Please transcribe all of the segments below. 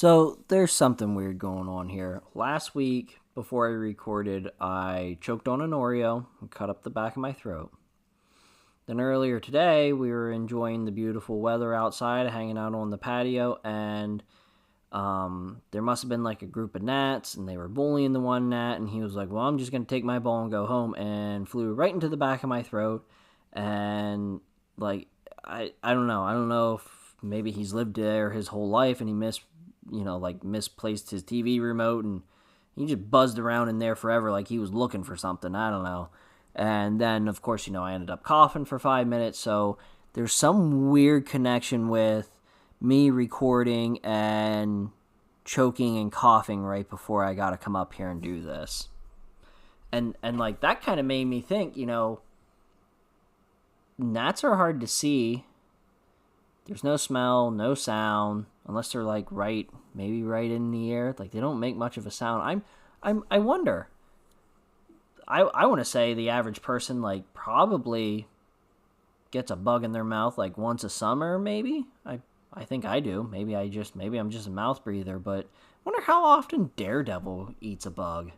So there's something weird going on here. Last week, before I recorded, I choked on an Oreo and cut up the back of my throat. Then earlier today, we were enjoying the beautiful weather outside, hanging out on the patio, and there must have been like a group of gnats, and they were bullying the one gnat, and he was like, well, I'm just going to take my ball and go home, and flew right into the back of my throat, and like, I don't know. I don't know if maybe he's lived there his whole life, and he misplaced his TV remote, and he just buzzed around in there forever like he was looking for something. I don't know. And then, of course, I ended up coughing for 5 minutes. So there's some weird connection with me recording and choking and coughing right before I got to come up here and do this. And like, that kind of made me think, gnats are hard to see. There's no smell, no sound, unless they're like maybe right in the air. Like, they don't make much of a sound. I wonder. I want to say the average person probably gets a bug in their mouth like once a summer, maybe. I think I do. Maybe I'm just a mouth breather, but I wonder how often Daredevil eats a bug.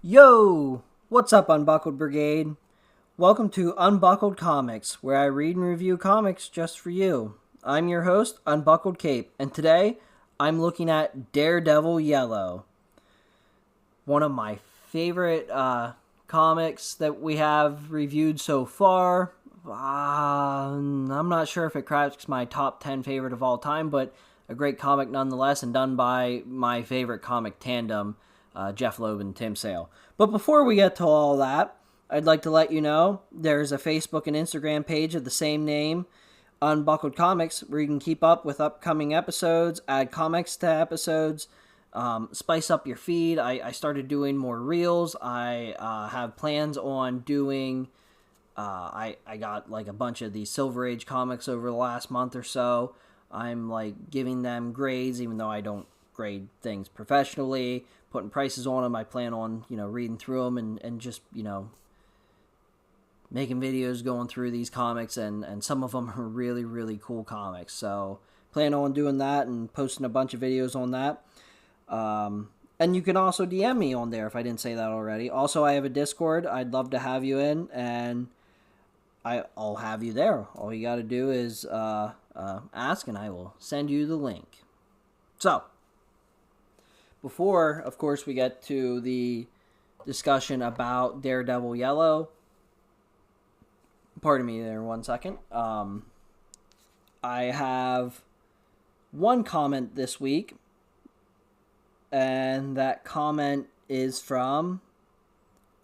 Yo! What's up, Unbuckled Brigade? Welcome to Unbuckled Comics, where I read and review comics just for you. I'm your host, Unbuckled Cape, and today I'm looking at Daredevil Yellow. One of my favorite comics that we have reviewed so far. I'm not sure if it cracks my top 10 favorite of all time, but a great comic nonetheless, and done by my favorite comic tandem, Jeff Loeb and Tim Sale. But before we get to all that, I'd like to let you know there's a Facebook and Instagram page of the same name, Unbuckled Comics, where you can keep up with upcoming episodes, add comics to episodes, spice up your feed. I started doing more reels. I have plans on doing... I got a bunch of these Silver Age comics over the last month or so. I'm giving them grades, even though I don't grade things professionally, putting prices on them. I plan on, reading through them and just, making videos going through these comics, and some of them are really, really cool comics. So plan on doing that and posting a bunch of videos on that. And you can also DM me on there if I didn't say that already. Also, I have a Discord. I'd love to have you in, and I'll have you there. All you got to do is ask, and I will send you the link. So, before, of course, we get to the discussion about Daredevil Yellow, pardon me there 1 second. I have one comment this week, and that comment is from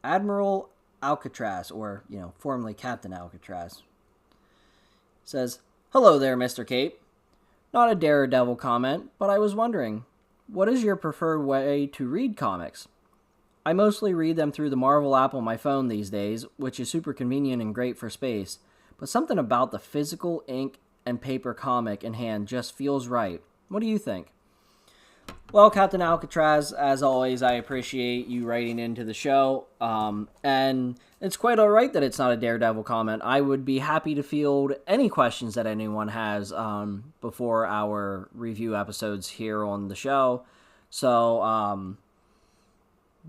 Admiral Alcatraz, or, formerly Captain Alcatraz. It says, "Hello there, Mr. Cape. Not a Daredevil comment, but I was wondering, what is your preferred way to read comics? I mostly read them through the Marvel app on my phone these days, which is super convenient and great for space, but something about the physical ink and paper comic in hand just feels right. What do you think?" Well, Captain Alcatraz, as always, I appreciate you writing into the show, and it's quite alright that it's not a Daredevil comment. I would be happy to field any questions that anyone has before our review episodes here on the show. So,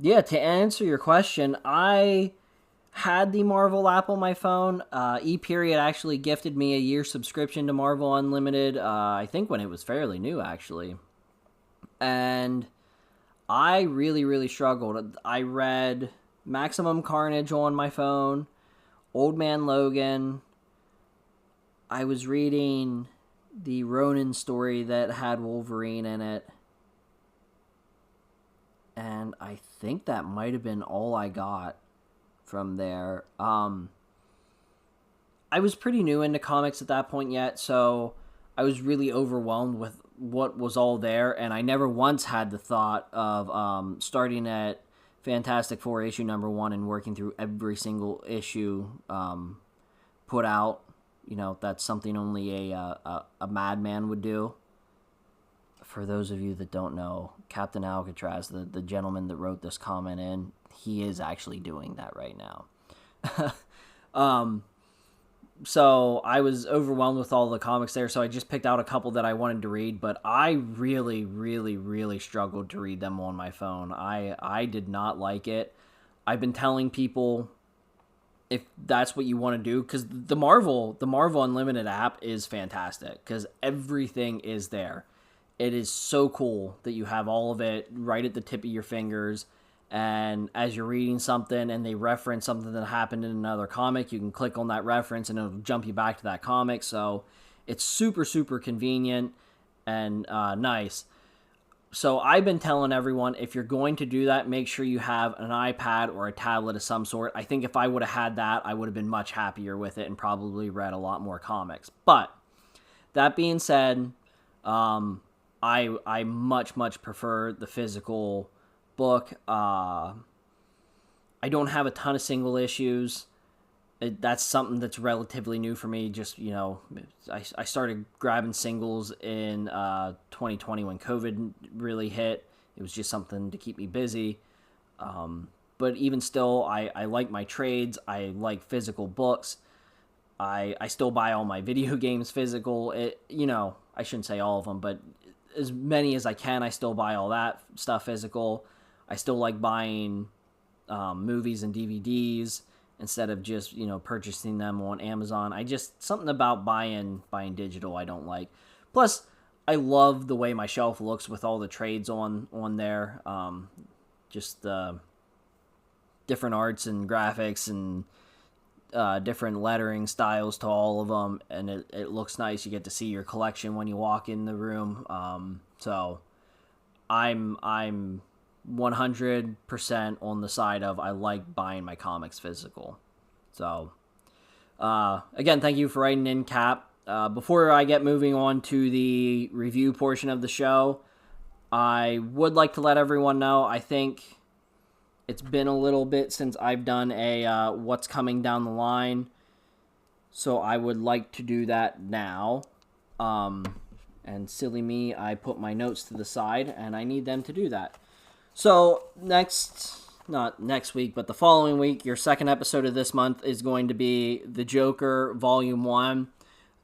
yeah, to answer your question, I had the Marvel app on my phone. E-Period actually gifted me a year subscription to Marvel Unlimited, I think when it was fairly new, actually. And I really, really struggled. I read Maximum Carnage on my phone, Old Man Logan. I was reading the Ronin story that had Wolverine in it. And I think that might have been all I got from there. I was pretty new into comics at that point yet, so I was really overwhelmed with what was all there, and I never once had the thought of starting at Fantastic Four issue number 1 and working through every single issue put out. That's something only a madman would do. For those of you that don't know, Captain Alcatraz, the gentleman that wrote this comment in, he is actually doing that right now. So I was overwhelmed with all the comics there, so I just picked out a couple that I wanted to read, but I really, really, really struggled to read them on my phone. I did not like it. I've been telling people, if that's what you want to do, because the Marvel Unlimited app is fantastic, because everything is there. It is so cool that you have all of it right at the tip of your fingers. And as you're reading something and they reference something that happened in another comic, you can click on that reference and it'll jump you back to that comic. So it's super, super convenient and nice. So I've been telling everyone, if you're going to do that, make sure you have an iPad or a tablet of some sort. I think if I would have had that, I would have been much happier with it and probably read a lot more comics. But that being said, I much, much prefer the physical book. I don't have a ton of single issues. That's something that's relatively new for me. Just, I started grabbing singles in 2020 when COVID really hit. It was just something to keep me busy. But even still, I like my trades. I like physical books. I still buy all my video games physical. I shouldn't say all of them, but as many as I can, I still buy all that stuff physical. I still like buying movies and DVDs instead of just, purchasing them on Amazon. Something about buying digital I don't like. Plus, I love the way my shelf looks with all the trades on there. Just the different arts and graphics and different lettering styles to all of them, and it looks nice. You get to see your collection when you walk in the room. So I'm 100% on the side of I like buying my comics physical. So again, thank you for writing in, Cap. Before I get moving on to the review portion of the show, I would like to let everyone know, I think it's been a little bit since I've done a what's coming down the line, so I would like to do that now. And silly me, I put my notes to the side, and I need them to do that. So not next week, but the following week, your second episode of this month is going to be The Joker Volume 1.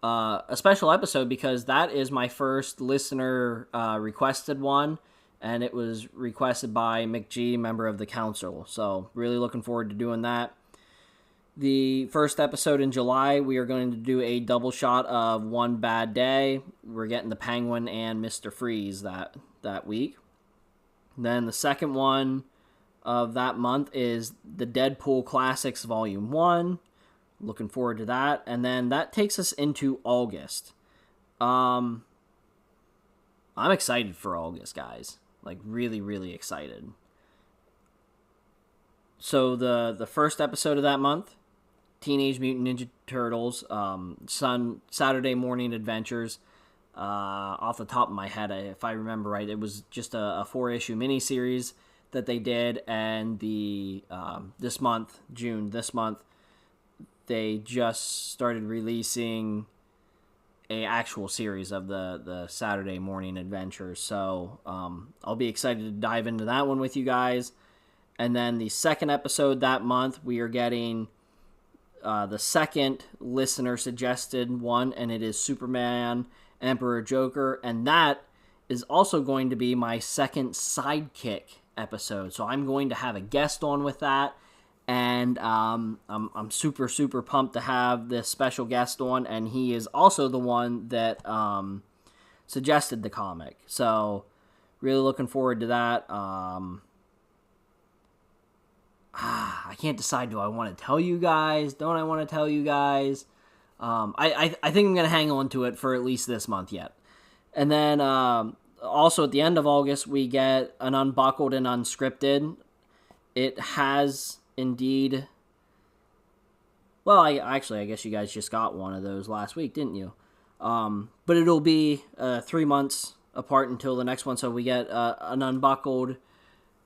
A special episode because that is my first listener requested one, and it was requested by McG, member of the council. So really looking forward to doing that. The first episode in July, we are going to do a double shot of One Bad Day. We're getting the Penguin and Mr. Freeze that week. Then the second one of that month is the Deadpool Classics Volume 1. Looking forward to that. And then that takes us into August. I'm excited for August, guys. Like, really, really excited. So the first episode of that month, Teenage Mutant Ninja Turtles, Saturday Morning Adventures. Off the top of my head, if I remember right, it was just a 4-issue miniseries that they did, and this month, they just started releasing a actual series of the Saturday Morning Adventures. So I'll be excited to dive into that one with you guys. And then the second episode that month, we are getting the second listener suggested one, and it is Superman Emperor Joker, and that is also going to be my second sidekick episode. So I'm going to have a guest on with that, and I'm super, super pumped to have this special guest on, and he is also the one that suggested the comic. So really looking forward to that. I can't decide, do I want to tell you guys? Don't I want to tell you guys? I think I'm going to hang on to it for at least this month yet. And then also at the end of August, we get an Unbuckled and Unscripted. It has indeed... Well, I guess you guys just got one of those last week, didn't you? But it'll be 3 months apart until the next one. So we get an Unbuckled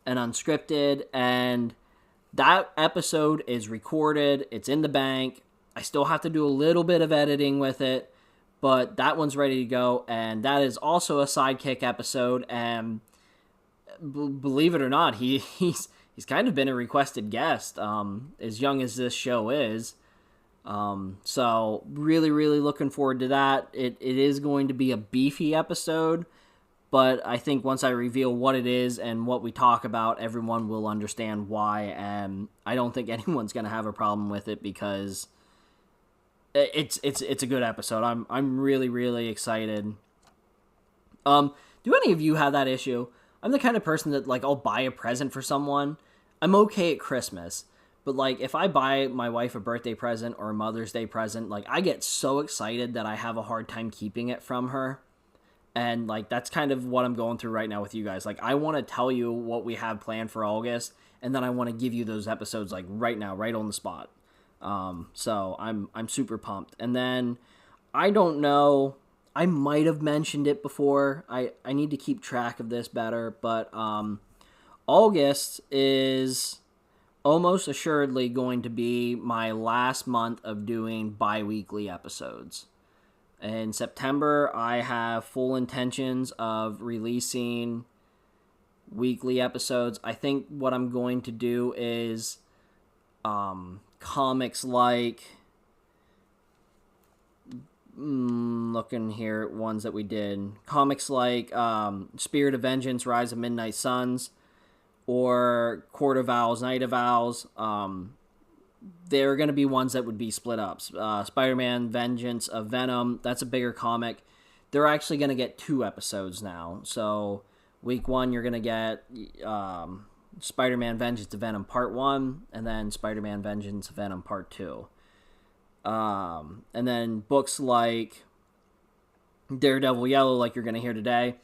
and unscripted, and that episode is recorded. It's in the bank. I still have to do a little bit of editing with it, but that one's ready to go, and that is also a Sidekick episode, and believe it or not, he's kind of been a requested guest, as young as this show is. So really, really looking forward to that. It is going to be a beefy episode, but I think once I reveal what it is and what we talk about, everyone will understand why, and I don't think anyone's going to have a problem with it because it's a good episode. I'm really, really excited. Do any of you have that issue? I'm the kind of person that, like, I'll buy a present for someone. I'm okay at Christmas, but, like, if I buy my wife a birthday present or a Mother's Day present, like, I get so excited that I have a hard time keeping it from her. And, like, that's kind of what I'm going through right now with you guys. Like, I want to tell you what we have planned for August, and then I want to give you those episodes, like, right now, right on the spot. So I'm super pumped. And then, I don't know, I might have mentioned it before. I need to keep track of this better, but August is almost assuredly going to be my last month of doing bi-weekly episodes. In September, I have full intentions of releasing weekly episodes. I think what I'm going to do is comics like... looking here at ones that we did. Comics like Spirit of Vengeance, Rise of Midnight Suns, or Court of Owls, Night of Owls. There are going to be ones that would be split up. Spider-Man, Vengeance of Venom, that's a bigger comic. They're actually going to get 2 episodes now. So week 1, you're going to get Spider-Man, Vengeance of Venom Part 1, and then Spider-Man, Vengeance of Venom Part 2. And then books like Daredevil Yellow, like you're going to hear today,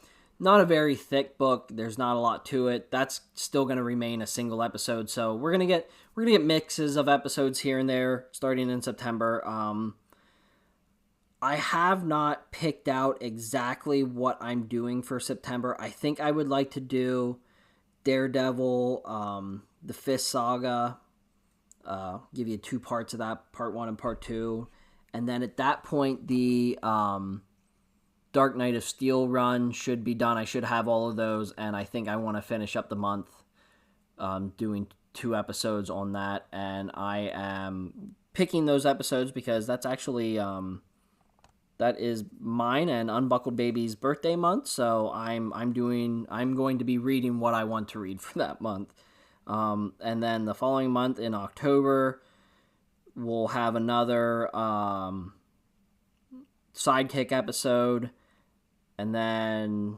not a very thick book. There's not a lot to it. That's still going to remain a single episode. So we're going to get mixes of episodes here and there starting in September. I have not picked out exactly what I'm doing for September. I think I would like to do Daredevil, the Fist Saga. Give you 2 parts of that, part 1 and part 2. And then at that point, the Dark Knight of Steel run should be done. I should have all of those, and I think I want to finish up the month doing 2 episodes on that. And I am picking those episodes because that's actually that is mine and Unbuckled Baby's birthday month. So I'm going to be reading what I want to read for that month. And then the following month in October, we'll have another Sidekick episode. And then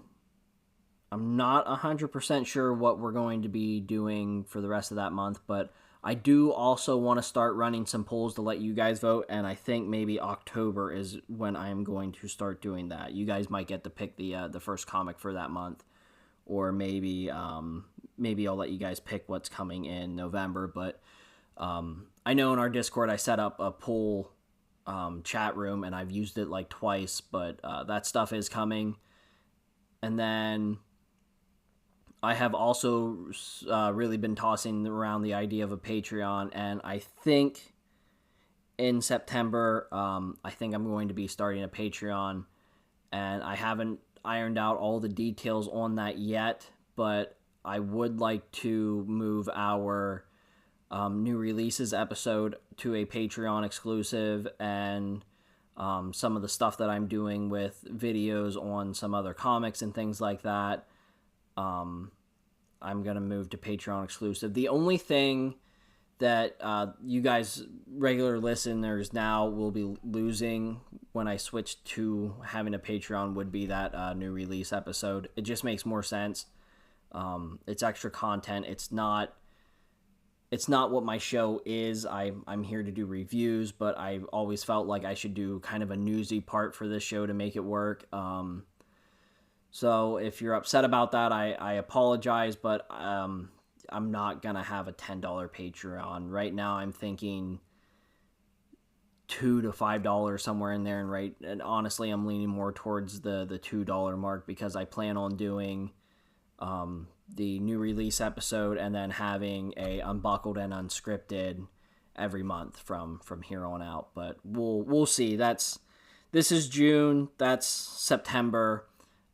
I'm not 100% sure what we're going to be doing for the rest of that month, but I do also want to start running some polls to let you guys vote, and I think maybe October is when I'm going to start doing that. You guys might get to pick the first comic for that month, or maybe I'll let you guys pick what's coming in November. But I know in our Discord I set up a poll chat room, and I've used it like twice, but that stuff is coming. And then I have also really been tossing around the idea of a Patreon, and I think in September, I think I'm going to be starting a Patreon, and I haven't ironed out all the details on that yet, but I would like to move our new releases episode to a Patreon exclusive, and some of the stuff that I'm doing with videos on some other comics and things like that, I'm going to move to Patreon exclusive. The only thing that you guys, regular listeners, now will be losing when I switch to having a Patreon would be that new release episode. It just makes more sense. It's extra content. It's not what my show is. I'm here to do reviews, but I've always felt like I should do kind of a newsy part for this show to make it work. So if you're upset about that, I apologize, but I'm not going to have a $10 Patreon. Right now I'm thinking $2 to $5 somewhere in there, and honestly I'm leaning more towards the $2 mark because I plan on doing the new release episode, and then having a unbuckled and unscripted every month from here on out. But we'll see. This is June. That's September.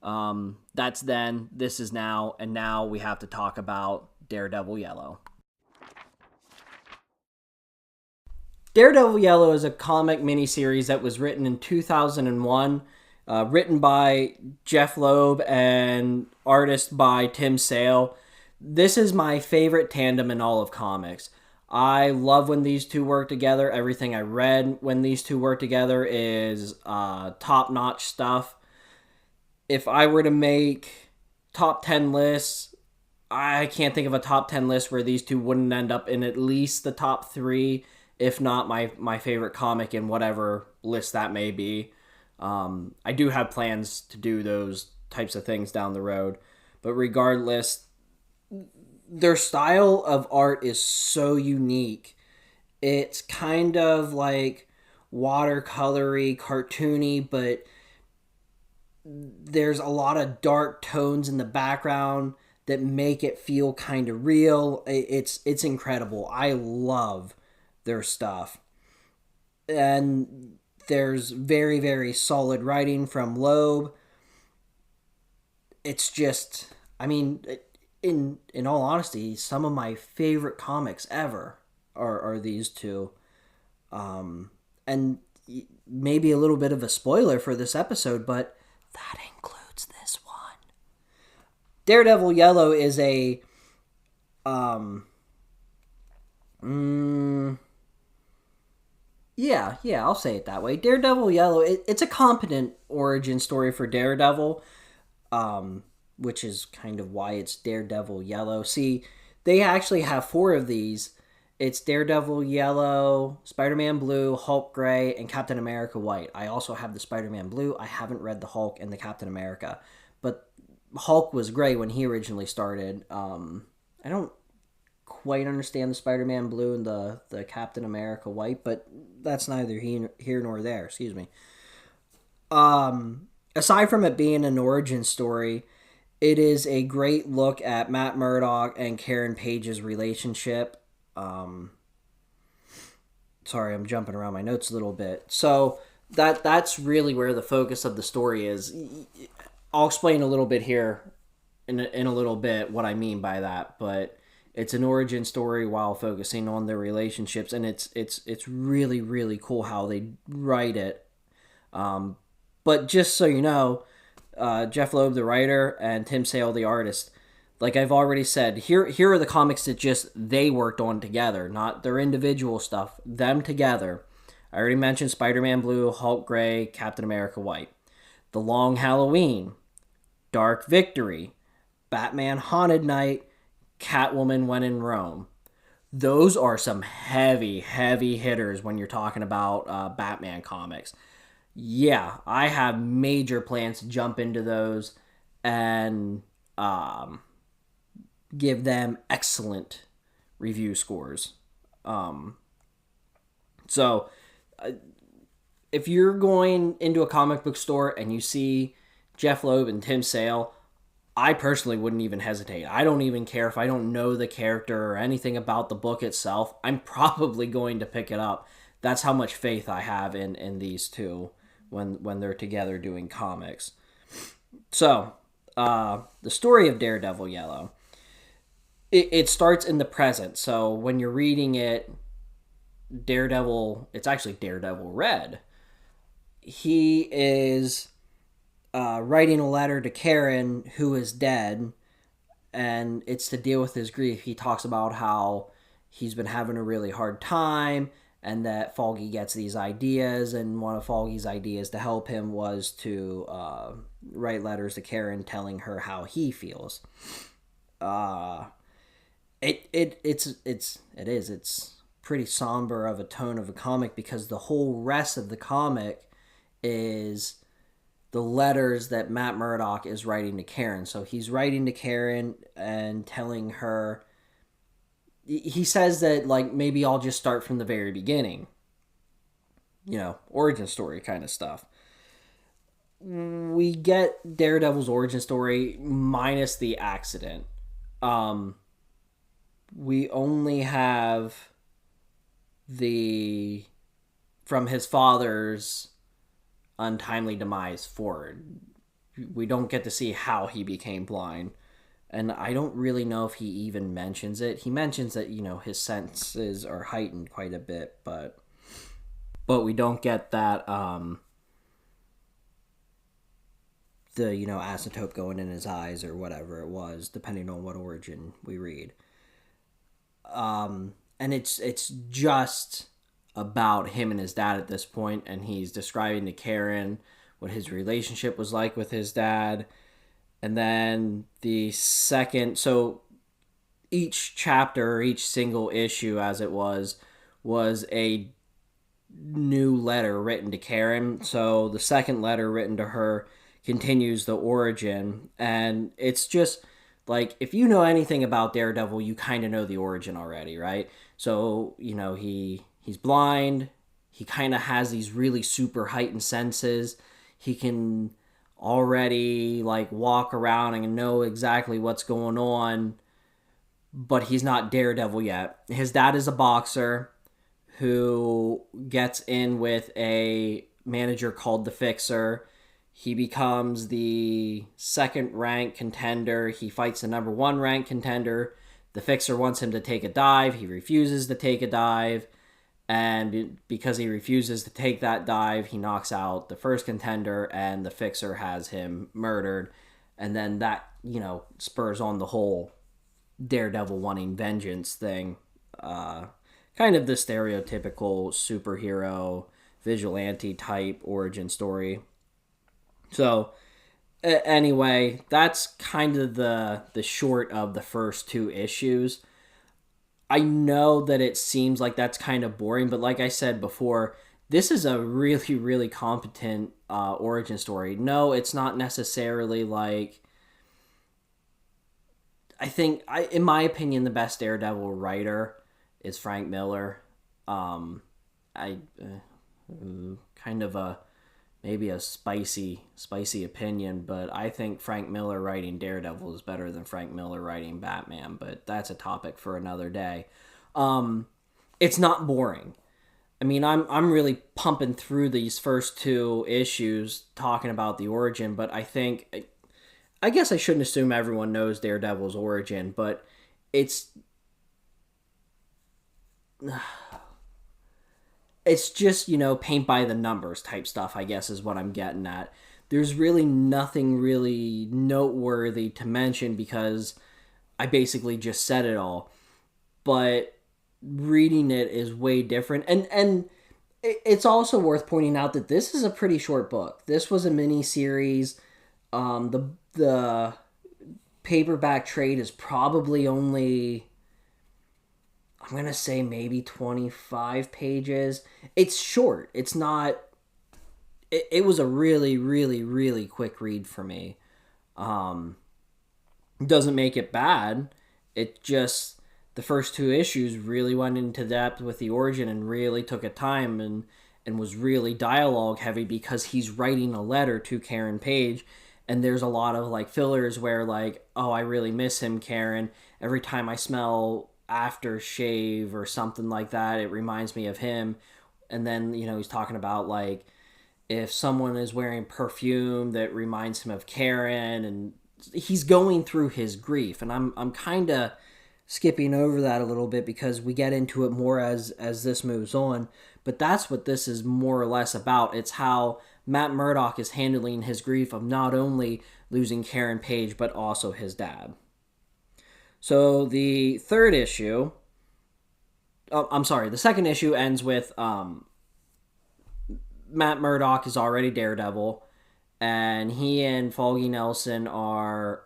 That's then. This is now, and now we have to talk about Daredevil Yellow. Daredevil Yellow is a comic miniseries that was written in 2001, written by Jeff Loeb and artist by Tim Sale. This is my favorite tandem in all of comics. I love when these two work together. Everything I read when these two work together is top-notch stuff. If I were to make top 10 lists, I can't think of a top 10 list where these two wouldn't end up in at least the top 3, if not my favorite comic in whatever list that may be. I do have plans to do those types of things down the road. But regardless, their style of art is so unique. It's kind of like watercolory, cartoony, but there's a lot of dark tones in the background that make it feel kind of real. It's incredible. I love their stuff. And there's very, very solid writing from Loeb. It's just, I mean, in all honesty, some of my favorite comics ever are these two. And maybe a little bit of a spoiler for this episode, but that includes this one. Daredevil Yellow is a Yeah, I'll say it that way. Daredevil Yellow, it's a competent origin story for Daredevil, which is kind of why it's Daredevil Yellow. See, they actually have 4 of these. It's Daredevil Yellow, Spider-Man Blue, Hulk Gray, and Captain America White. I also have the Spider-Man Blue. I haven't read the Hulk and the Captain America, but Hulk was gray when he originally started. I don't quite understand the Spider-Man Blue and the Captain America White, but that's neither here nor there. Excuse me. Aside from it being an origin story, it is a great look at Matt Murdock and Karen Page's relationship. Sorry, I'm jumping around my notes a little bit. So that's really where the focus of the story is. I'll explain a little bit here in a little bit what I mean by that, but it's an origin story while focusing on their relationships, and it's really, really cool how they write it. But just so you know, Jeff Loeb, the writer, and Tim Sale, the artist, like I've already said, here are the comics that just they worked on together, not their individual stuff, them together. I already mentioned Spider-Man Blue, Hulk Gray, Captain America White. The Long Halloween, Dark Victory, Batman Haunted Night, Catwoman When in Rome. Those are some heavy, heavy hitters when you're talking about Batman comics. Yeah, I have major plans to jump into those and give them excellent review scores. So, if you're going into a comic book store and you see Jeff Loeb and Tim Sale, I personally wouldn't even hesitate. I don't even care if I don't know the character or anything about the book itself. I'm probably going to pick it up. That's how much faith I have in these two when they're together doing comics. So, the story of Daredevil Yellow. It starts in the present. So when you're reading it, it's actually Daredevil Red. He is writing a letter to Karen, who is dead, and it's to deal with his grief. He talks about how he's been having a really hard time, and that Foggy gets these ideas, and one of Foggy's ideas to help him was to write letters to Karen telling her how he feels. It's pretty somber of a tone of a comic, because the whole rest of the comic is the letters that Matt Murdock is writing to Karen. So he's writing to Karen and telling her, he says that, like, maybe I'll just start from the very beginning. Origin story kind of stuff. We get Daredevil's origin story minus the accident. We only have the from his father's untimely demise forward. We don't get to see how he became blind. And I don't really know if he even mentions it. He mentions that, his senses are heightened quite a bit, but we don't get that the, acetate going in his eyes or whatever it was, depending on what origin we read. And it's just about him and his dad at this point, and he's describing to Karen what his relationship was like with his dad. And then the second, so each chapter, each single issue as it was a new letter written to Karen. So the second letter written to her continues the origin, and it's just like, if you know anything about Daredevil, you kind of know the origin already, right? So, he's blind, he kind of has these really super heightened senses, he can already like walk around and know exactly what's going on, but he's not Daredevil yet. His dad is a boxer who gets in with a manager called the Fixer. He becomes the second rank contender. He fights the number one rank contender. The Fixer wants him to take a dive. He refuses to take a dive. And because he refuses to take that dive, he knocks out the first contender, and the Fixer has him murdered. And then that, spurs on the whole Daredevil wanting vengeance thing. Kind of the stereotypical superhero, vigilante type origin story. So, anyway, that's kind of the short of the first two issues. I know that it seems like that's kind of boring, but like I said before, this is a really, really competent origin story. No, it's not necessarily like... in my opinion, the best Daredevil writer is Frank Miller. Kind of maybe a spicy opinion, but I think Frank Miller writing Daredevil is better than Frank Miller writing Batman, but that's a topic for another day. It's not boring. I mean, I'm really pumping through these first two issues talking about the origin, but I guess I shouldn't assume everyone knows Daredevil's origin, but it's just, paint by the numbers type stuff, I guess, is what I'm getting at. There's really nothing really noteworthy to mention because I basically just said it all. But reading it is way different. And it's also worth pointing out that this is a pretty short book. This was a mini-series. The paperback trade is probably only... I'm going to say maybe 25 pages. It's short. It's not... It was a really, really, really quick read for me. It doesn't make it bad. It just... The first two issues really went into depth with the origin and really took a time and was really dialogue heavy because he's writing a letter to Karen Page. And there's a lot of like fillers where like, oh, I really miss him, Karen. Every time I smell aftershave or something like that, it reminds me of him. And then, he's talking about like if someone is wearing perfume that reminds him of Karen, and he's going through his grief. And I'm kind of skipping over that a little bit because we get into it more as this moves on. But that's what this is more or less about. It's how Matt Murdock is handling his grief of not only losing Karen Page, but also his dad. So the third issue... the second issue ends with Matt Murdock is already Daredevil, and he and Foggy Nelson are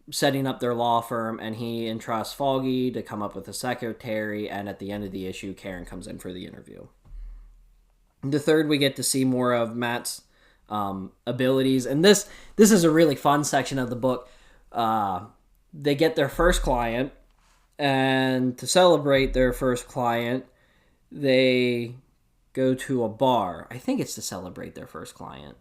setting up their law firm, and he entrusts Foggy to come up with a secretary, and at the end of the issue, Karen comes in for the interview. The third, we get to see more of Matt's abilities, and this is a really fun section of the book. They get their first client, and to celebrate their first client, they go to a bar. I think it's to celebrate their first client.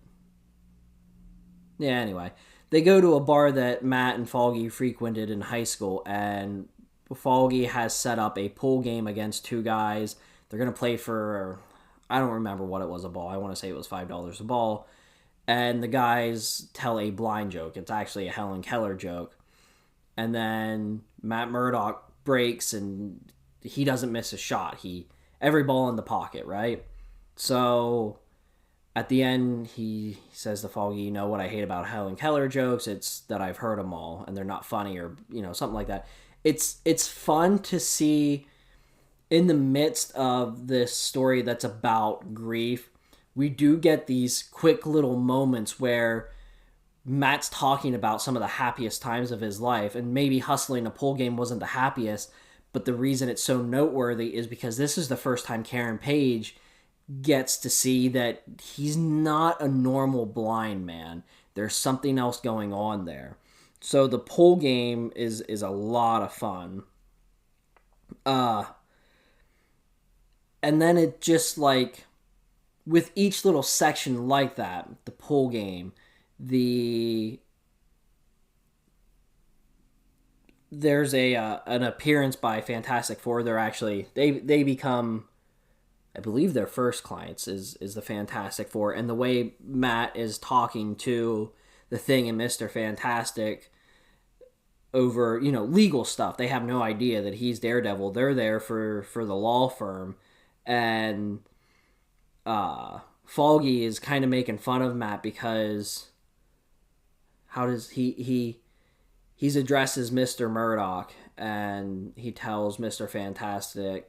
Yeah, anyway. they go to a bar that Matt and Foggy frequented in high school, and Foggy has set up a pool game against two guys. They're going to play for, I don't remember what it was, a ball. I want to say it was $5 a ball. And the guys tell a blind joke. It's actually a Helen Keller joke. And then Matt Murdock breaks and he doesn't miss a shot. Every ball in the pocket, right? So at the end, he says to Foggy, you know what I hate about Helen Keller jokes? It's that I've heard them all and they're not funny, or, something like that. It's fun to see in the midst of this story that's about grief. We do get these quick little moments where Matt's talking about some of the happiest times of his life, and maybe hustling a pool game wasn't the happiest, but the reason it's so noteworthy is because this is the first time Karen Page gets to see that he's not a normal blind man. There's something else going on there. So the pool game is a lot of fun. And then it just, like, with each little section like that, the pool game, there's an appearance by Fantastic Four. They're actually, they become, I believe their first clients is the Fantastic Four, and the way Matt is talking to the Thing and Mr. Fantastic over, legal stuff. They have no idea that he's Daredevil. They're there for the law firm, and Foggy is kind of making fun of Matt because how does he's addressed as Mr. Murdoch, and he tells Mr. Fantastic,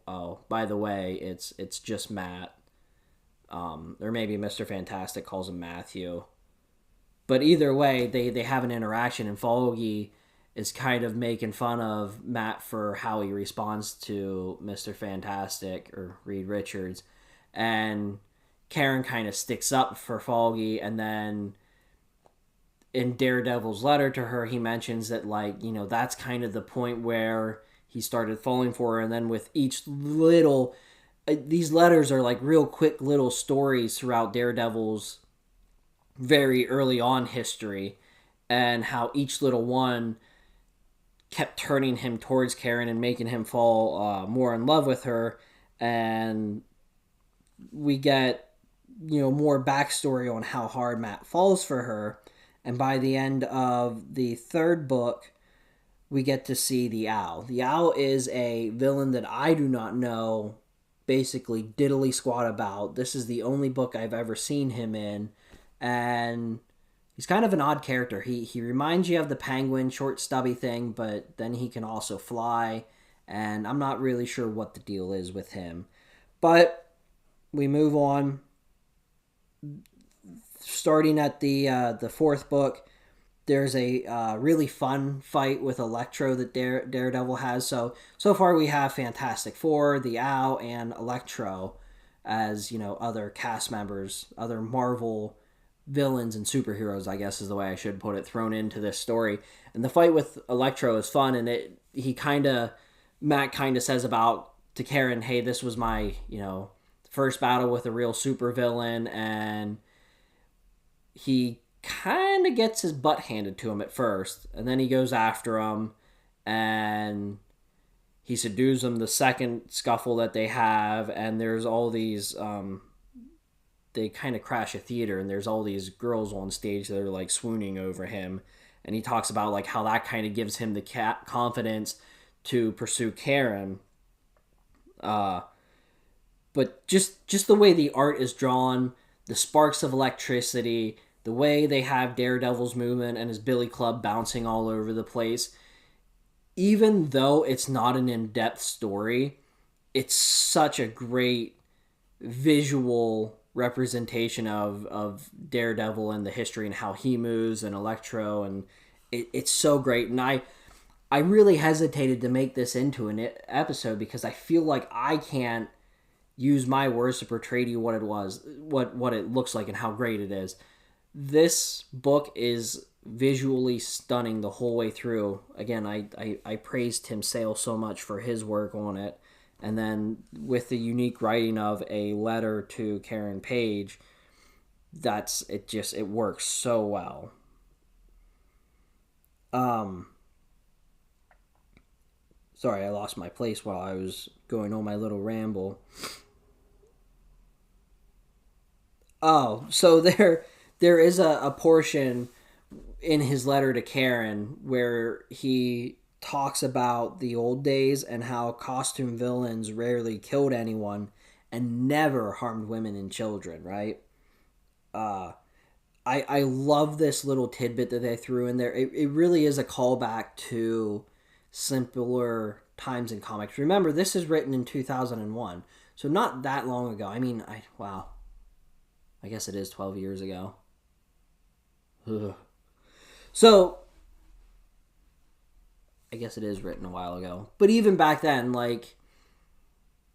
oh, by the way, it's just Matt. Or maybe Mr. Fantastic calls him Matthew. But either way, they have an interaction, and Foggy is kind of making fun of Matt for how he responds to Mr. Fantastic, or Reed Richards. And Karen kind of sticks up for Foggy, and then in Daredevil's letter to her, he mentions that, that's kind of the point where he started falling for her. And then with each little, these letters are like real quick little stories throughout Daredevil's very early on history, and how each little one kept turning him towards Karen and making him fall more in love with her. And we get, more backstory on how hard Matt falls for her. And by the end of the third book, we get to see the Owl. The Owl is a villain that I do not know basically diddly squat about. This is the only book I've ever seen him in. And he's kind of an odd character. He reminds you of the Penguin, short stubby thing, but then he can also fly. And I'm not really sure what the deal is with him. But we move on. Starting at the fourth book, there's a really fun fight with Electro that Daredevil has. So far we have Fantastic Four, the Owl, and Electro as, other cast members, other Marvel villains and superheroes, I guess is the way I should put it, thrown into this story. And the fight with Electro is fun, and Matt kind of says to Karen, hey, this was my, first battle with a real supervillain, and he kind of gets his butt handed to him at first, and then he goes after him, and he subdues him the second scuffle that they have, and there's all these, they kind of crash a theater, and there's all these girls on stage that are, swooning over him, and he talks about, how that kind of gives him the confidence to pursue Karen. But just the way the art is drawn, the sparks of electricity, the way they have Daredevil's movement and his Billy Club bouncing all over the place, even though it's not an in-depth story, it's such a great visual representation of Daredevil and the history and how he moves, and Electro, and it's so great. And I really hesitated to make this into an episode because I feel like I can't use my words to portray to you what it looks like and how great it is. This book is visually stunning the whole way through. Again, I praised Tim Sale so much for his work on it. And then with the unique writing of a letter to Karen Page, it works so well. Um, sorry, I lost my place while I was going on my little ramble. Oh, so there is a portion in his letter to Karen where he talks about the old days and how costume villains rarely killed anyone and never harmed women and children, right? Uh, I love this little tidbit that they threw in there. It really is a callback to simpler times in comics. Remember, this is written in 2001, so not that long ago. I mean, wow, I guess it is 12 years ago. Ugh. So, I guess it is written a while ago. But even back then, like,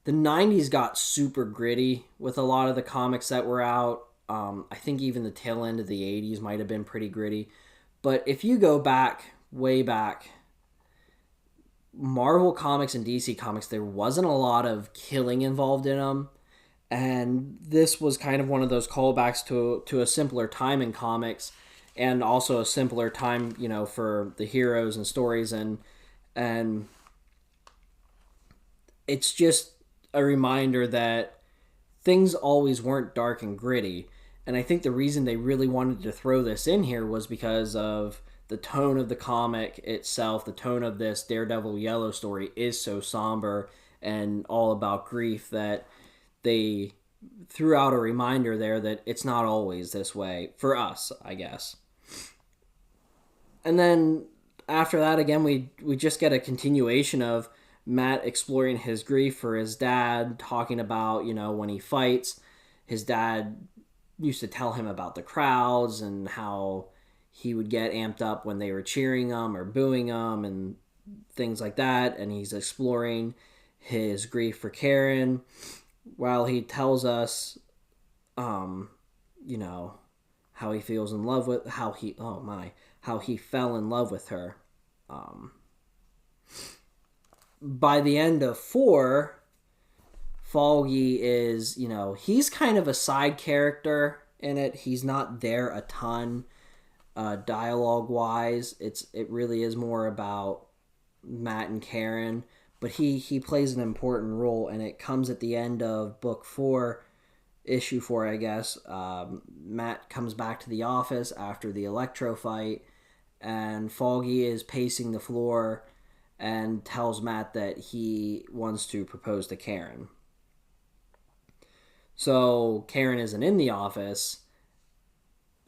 the 90s got super gritty with a lot of the comics that were out. I think even the tail end of the 80s might have been pretty gritty. But if you go back, way back, Marvel Comics and DC Comics, there wasn't a lot of killing involved in them. And this was kind of one of those callbacks to a simpler time in comics, and also a simpler time, for the heroes and stories, and it's just a reminder that things always weren't dark and gritty. And I think the reason they really wanted to throw this in here was because of the tone of the comic itself. The tone of this Daredevil Yellow story is so somber and all about grief that they threw out a reminder there that it's not always this way for us, I guess. And then after that, again, we just get a continuation of Matt exploring his grief for his dad, talking about, when he fights, his dad used to tell him about the crowds and how he would get amped up when they were cheering him or booing him and things like that. And he's exploring his grief for Karen while he tells us, how he feels in love with, how he fell in love with her. By the end of 4, Foggy is, he's kind of a side character in it. He's not there a ton, dialogue wise. It really is more about Matt and Karen, but he plays an important role, and it comes at the end of book 4, issue 4, I guess. Matt comes back to the office after the Electro fight, and Foggy is pacing the floor and tells Matt that he wants to propose to Karen. So Karen isn't in the office.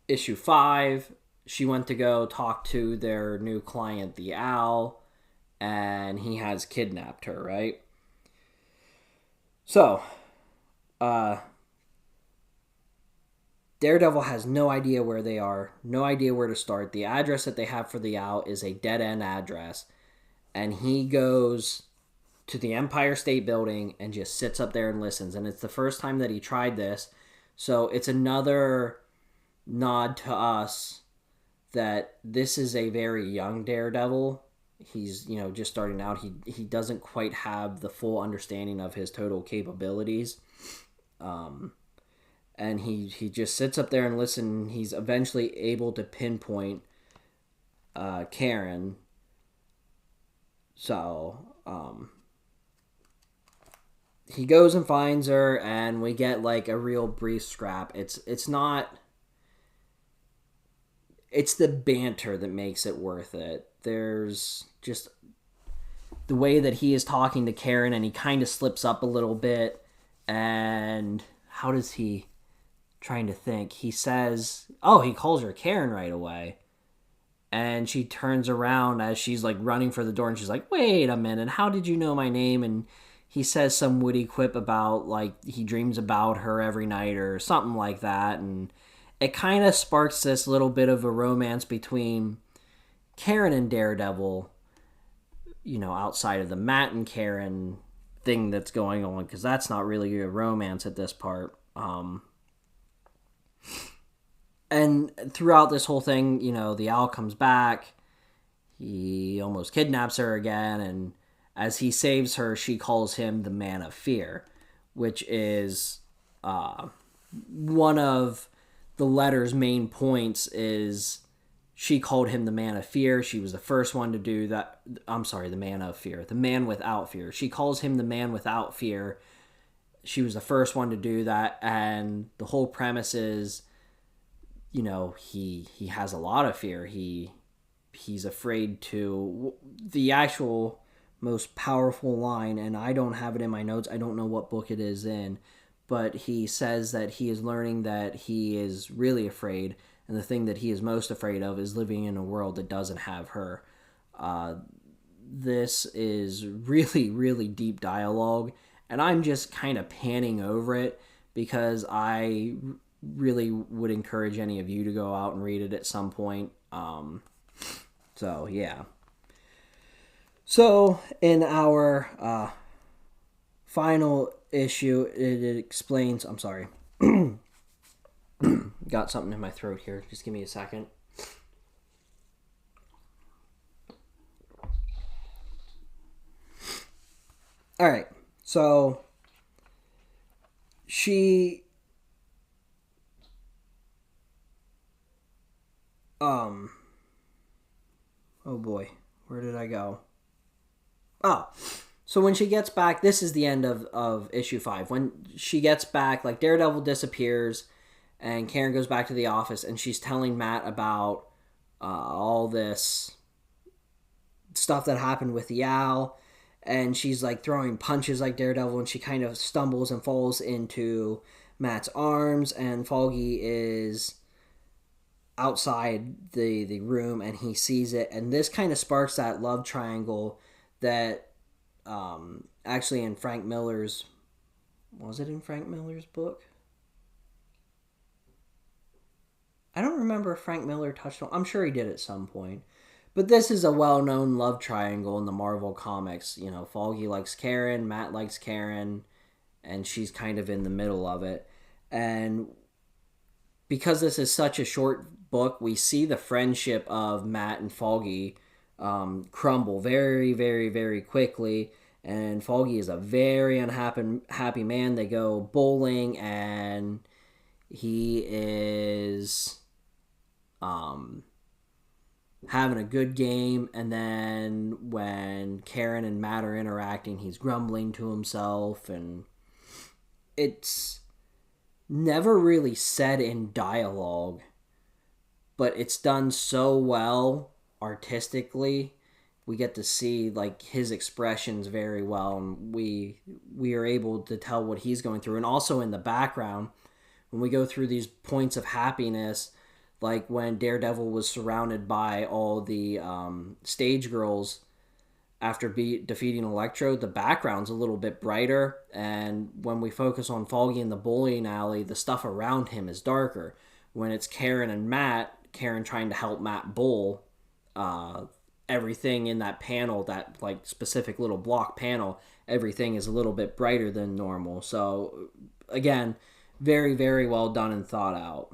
Issue 5, she went to go talk to their new client, the Owl, and he has kidnapped her, right? So, Daredevil has no idea where they are, no idea where to start. The address that they have for the Owl is a dead-end address, and he goes to the Empire State Building and just sits up there and listens. And it's the first time that he tried this, so it's another nod to us that this is a very young Daredevil. He's, just starting out. He doesn't quite have the full understanding of his total capabilities. And he just sits up there and listens. He's eventually able to pinpoint Karen. So, he goes and finds her, and we get like a real brief scrap. It's not... It's the banter that makes it worth it. There's just the way that he is talking to Karen, and he kind of slips up a little bit. And how does he... Trying to think. He says... Oh, he calls her Karen right away. And she turns around as she's like running for the door, and she's like, wait a minute, how did you know my name? And he says some witty quip about like he dreams about her every night or something like that. And it kind of sparks this little bit of a romance between Karen and Daredevil, outside of the Matt and Karen thing that's going on, because that's not really a romance at this part. And throughout this whole thing, the Owl comes back. He almost kidnaps her again, and as he saves her, she calls him the Man of Fear, which is one of the letter's main points is she called him the man of fear. She was the first one to do that. I'm sorry, the man of fear. The man without fear. She calls him the man without fear. She was the first one to do that. And the whole premise is, he has a lot of fear. He's afraid to... The actual most powerful line, and I don't have it in my notes. I don't know what book it is in. But he says that he is learning that he is really afraid, and the thing that he is most afraid of is living in a world that doesn't have her. This is really, really deep dialogue, and I'm just kind of panning over it because I really would encourage any of you to go out and read it at some point. Yeah. So, in our final issue, it explains... I'm sorry. Got something in my throat here. Just give me a second. All right. So she oh boy, where did I go? So when she gets back, this is the end of issue 5. When she gets back, like, Daredevil disappears, and Karen goes back to the office, and she's telling Matt about all this stuff that happened with the owl, and she's, like, throwing punches like Daredevil, and she kind of stumbles and falls into Matt's arms, and Foggy is outside the room, and he sees it, and this kind of sparks that love triangle that actually in Frank Miller's... Was it in Frank Miller's book? I don't remember if Frank Miller touched on... I'm sure he did at some point. But this is a well-known love triangle in the Marvel comics. Foggy likes Karen, Matt likes Karen, and she's kind of in the middle of it. And because this is such a short book, we see the friendship of Matt and Foggy crumble very, very, very quickly. And Foggy is a very unhappy man. They go bowling, and he is having a good game. And then when Karen and Matt are interacting, he's grumbling to himself. And it's never really said in dialogue, but it's done so well artistically. We get to see, like, his expressions very well, and we are able to tell what he's going through. And also in the background, when we go through these points of happiness, like when Daredevil was surrounded by all the stage girls after defeating Electro, the background's a little bit brighter, and when we focus on Foggy in the bowling alley, the stuff around him is darker. When it's Karen and Matt, Karen trying to help Matt bowl, everything in that panel, that, like, specific little block panel, everything is a little bit brighter than normal. So, again, very, very well done and thought out.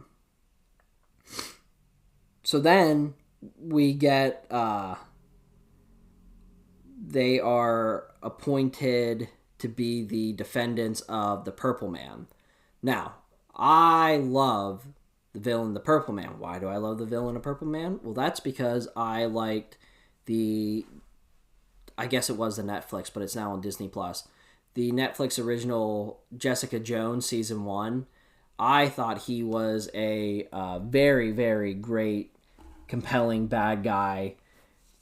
So then we get... they are appointed to be the defendants of the Purple Man. Now, I love the villain, the Purple Man. Why do I love the villain, the Purple Man? Well, that's because I liked I guess it was the Netflix, but it's now on Disney+. The Netflix original Jessica Jones Season 1. I thought he was a very, very great, compelling bad guy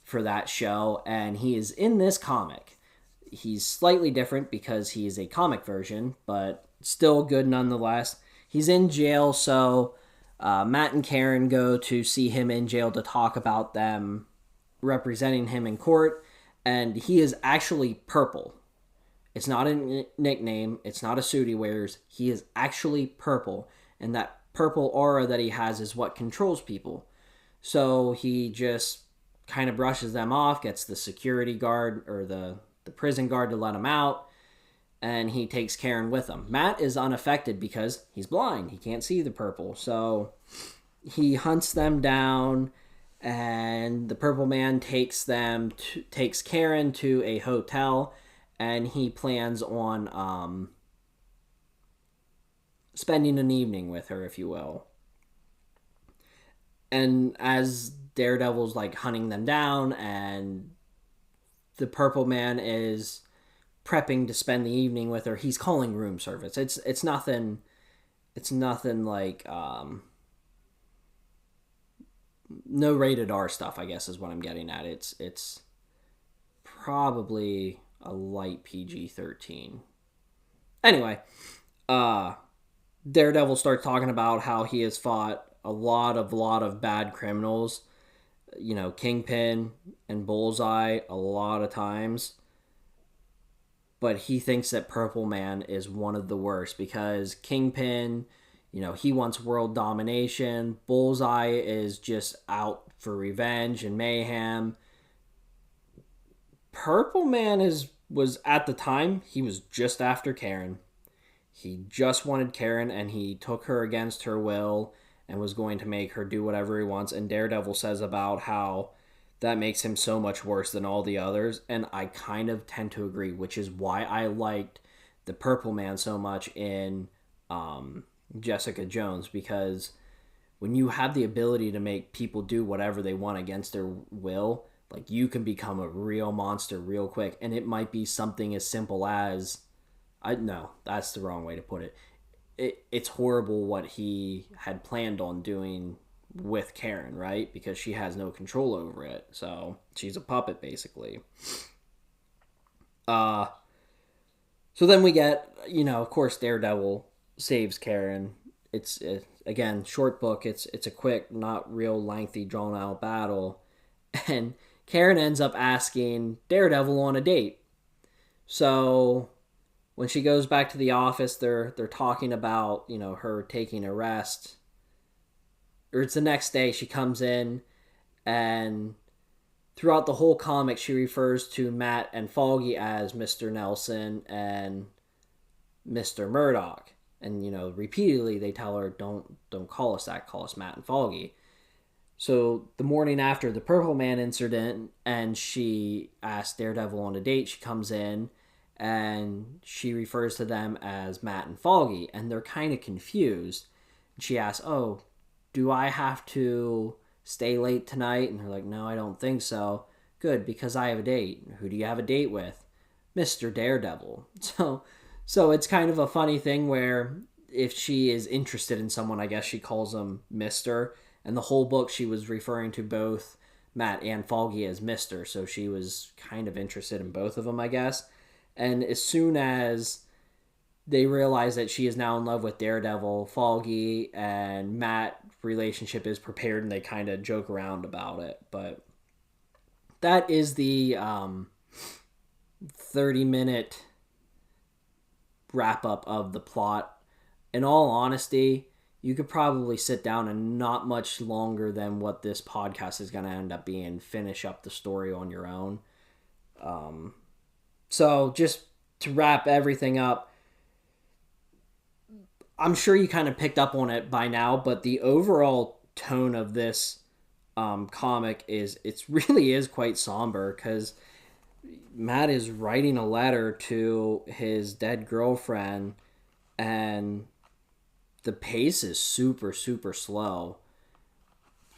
for that show, and he is in this comic. He's slightly different because he is a comic version, but still good nonetheless. He's in jail, so Matt and Karen go to see him in jail to talk about them representing him in court, and he is actually purple. It's not a nickname. It's not a suit he wears. He is actually purple, and that purple aura that he has is what controls people. So he just kind of brushes them off, gets the security guard or the prison guard to let him out, and he takes Karen with him. Matt is unaffected because he's blind. He can't see the purple. So he hunts them down, and the Purple Man takes Karen to a hotel, and he plans on spending an evening with her, if you will. And as Daredevil's like hunting them down, and the Purple Man is prepping to spend the evening with her, he's calling room service. It's nothing. It's nothing like no rated R stuff, I guess is what I'm getting at. It's probably a light PG-13. Anyway, Daredevil starts talking about how he has fought a lot of bad criminals, Kingpin and Bullseye a lot of times. But he thinks that Purple Man is one of the worst because Kingpin, he wants world domination. Bullseye is just out for revenge and mayhem. Purple Man was at the time, he was just after Karen. He just wanted Karen, and he took her against her will and was going to make her do whatever he wants. And Daredevil says about how that makes him so much worse than all the others. And I kind of tend to agree, which is why I liked the Purple Man so much in Jessica Jones. Because when you have the ability to make people do whatever they want against their will, like, you can become a real monster real quick. And it might be something as simple as... No, that's the wrong way to put it. It's horrible what he had planned on doing with Karen, right? Because she has no control over it. So she's a puppet, basically. So then we get, of course, Daredevil saves Karen. It's again, short book. It's a quick, not real lengthy, drawn out battle. And Karen ends up asking Daredevil on a date. So when she goes back to the office, they're talking about, her taking a rest. Or it's the next day, she comes in, and throughout the whole comic, she refers to Matt and Foggy as Mr. Nelson and Mr. Murdoch. And, repeatedly they tell her, don't call us that, call us Matt and Foggy. So the morning after the Purple Man incident, and she asked Daredevil on a date, she comes in, and she refers to them as Matt and Foggy, and they're kind of confused. She asks, "Oh, do I have to stay late tonight?" And they're like, "No, I don't think so." "Good, because I have a date." "Who do you have a date with?" "Mr. Daredevil." So it's kind of a funny thing where if she is interested in someone, I guess she calls him Mr. And the whole book she was referring to both Matt and Foggy as Mr. So she was kind of interested in both of them, I guess. And as soon as they realize that she is now in love with Daredevil, Foggy and Matt relationship is prepared, and they kind of joke around about it. But that is the 30-minute wrap-up of the plot. In all honesty, you could probably sit down and not much longer than what this podcast is going to end up being, finish up the story on your own. So just to wrap everything up, I'm sure you kind of picked up on it by now, but the overall tone of this comic really is quite somber, because Matt is writing a letter to his dead girlfriend, and the pace is super, super slow.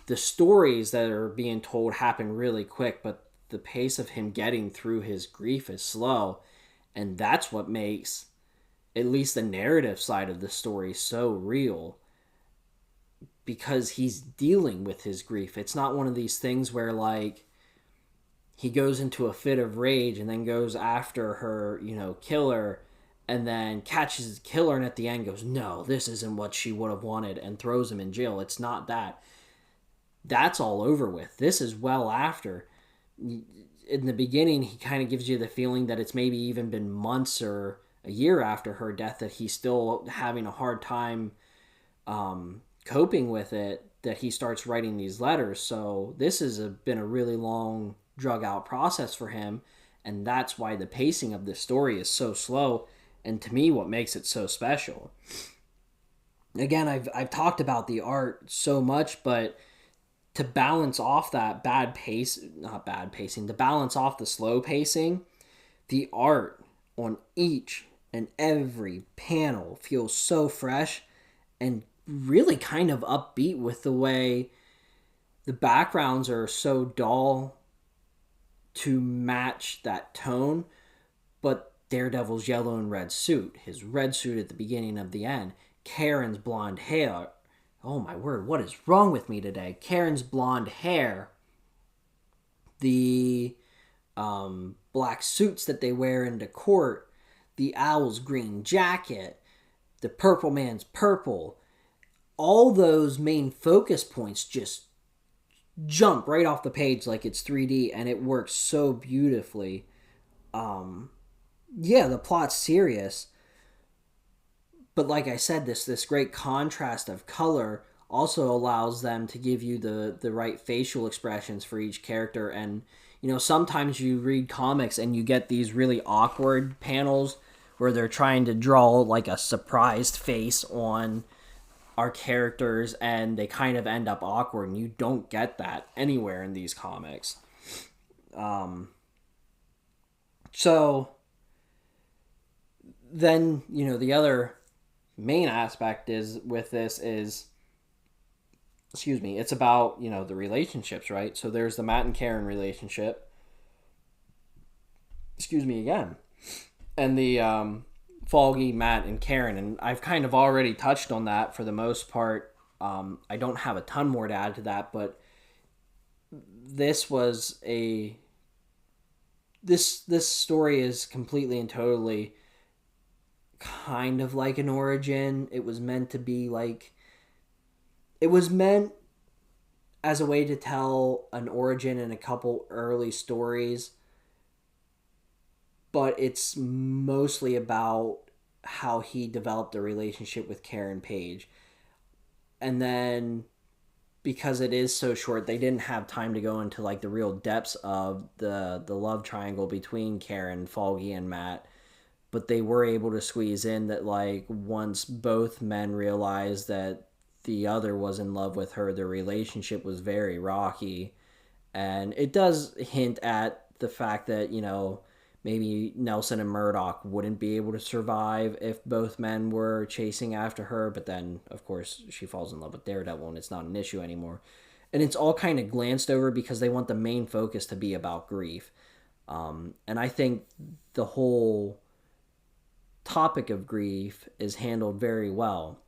The stories that are being told happen really quick, but the pace of him getting through his grief is slow. And that's what makes at least the narrative side of the story so real, because he's dealing with his grief. It's not one of these things where, like, he goes into a fit of rage and then goes after her, killer, and then catches the killer, and at the end goes, "No, this isn't what she would have wanted," and throws him in jail. It's not that. That's all over with. This is well after. In the beginning, he kind of gives you the feeling that it's maybe even been months or a year after her death that he's still having a hard time coping with it, that he starts writing these letters. So this has been a really long, drug-out process for him, and that's why the pacing of this story is so slow, and to me, what makes it so special. Again, I've talked about the art so much, but to balance off that to balance off the slow pacing, the art on each and every panel feels so fresh and really kind of upbeat with the way the backgrounds are so dull to match that tone, but Daredevil's yellow and red suit, his red suit at the beginning of the end, Karen's blonde hair. Oh my word, what is wrong with me today? Karen's blonde hair, the black suits that they wear into court, the owl's green jacket, the purple man's purple. All those main focus points just jump right off the page like it's 3D, and it works so beautifully. Yeah, the plot's serious, but like I said, this great contrast of color also allows them to give you the right facial expressions for each character. And sometimes you read comics and you get these really awkward panels where they're trying to draw like a surprised face on our characters, and they kind of end up awkward, and you don't get that anywhere in these comics. So then, the other main aspect is with this is, it's about, the relationships, right? So there's the Matt and Karen relationship. Excuse me again. And the Foggy, Matt, and Karen. And I've kind of already touched on that for the most part. I don't have a ton more to add to that, but this was this story is completely and totally kind of like an origin. It was meant to be like, it was meant as a way to tell an origin in a couple early stories, but it's mostly about how he developed a relationship with Karen Page. And then because it is so short, they didn't have time to go into like the real depths of the love triangle between Karen, Foggy, and Matt. But they were able to squeeze in that, like, once both men realized that the other was in love with her, their relationship was very rocky. And it does hint at the fact that, maybe Nelson and Murdoch wouldn't be able to survive if both men were chasing after her. But then, of course, she falls in love with Daredevil, and it's not an issue anymore. And it's all kind of glanced over because they want the main focus to be about grief. And I think the whole topic of grief is handled very well.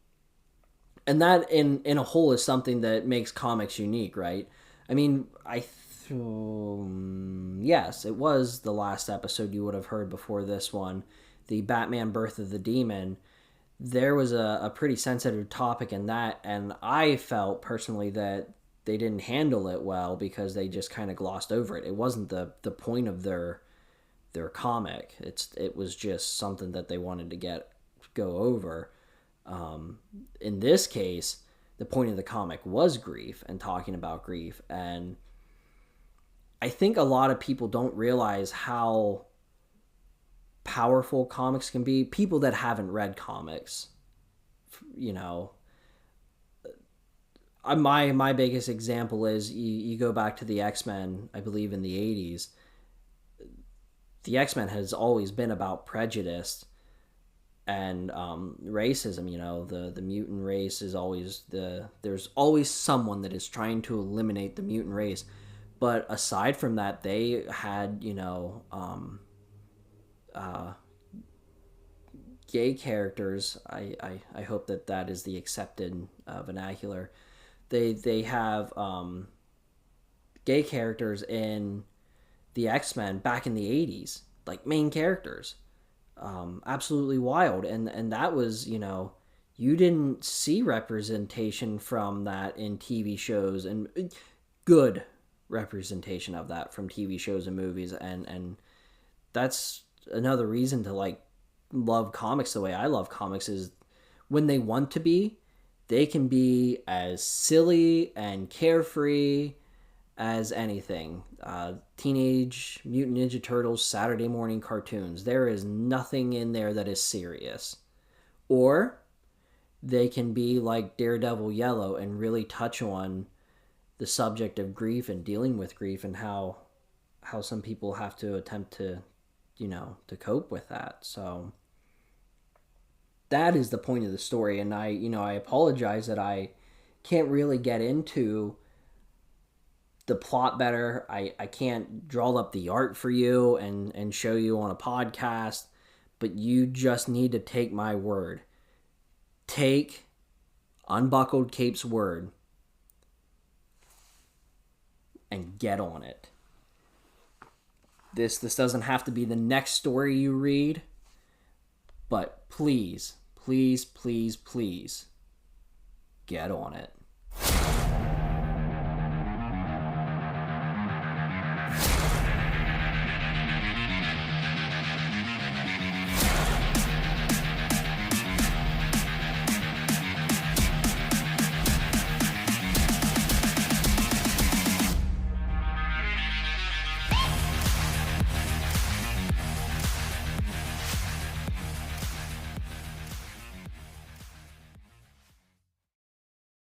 And that in a whole is something that makes comics unique, right? I mean, yes, it was the last episode you would have heard before this one, the Batman Birth of the Demon. There was a pretty sensitive topic in that, and I felt personally that they didn't handle it well because they just kind of glossed over it. It wasn't the point of their comic. It was just something that they wanted to go over. In this case, the point of the comic was grief and talking about grief, and I think a lot of people don't realize how powerful comics can be. People that haven't read comics, my biggest example is you go back to the X-Men, I believe in the 80s. The X-Men has always been about prejudice and racism. The mutant race is always there's always someone that is trying to eliminate the mutant race. But aside from that, they had, gay characters. I hope that is the accepted vernacular. They have gay characters in the X-Men back in the 80s, like main characters. Absolutely wild. And that was, you didn't see representation from that in TV shows, and good representation of that from TV shows and movies, and that's another reason to like love comics the way I love comics is when they want to be, they can be as silly and carefree as anything. Teenage Mutant Ninja Turtles Saturday morning cartoons, there is nothing in there that is serious. Or they can be like Daredevil Yellow and really touch on the subject of grief and dealing with grief, and how some people have to attempt to cope with that. So that is the point of the story. And I apologize that I can't really get into the plot better. I can't draw up the art for you and show you on a podcast, but you just need to take my word. Take Unbuckled Cape's word and get on it. This doesn't have to be the next story you read, but please, please, please, please, get on it.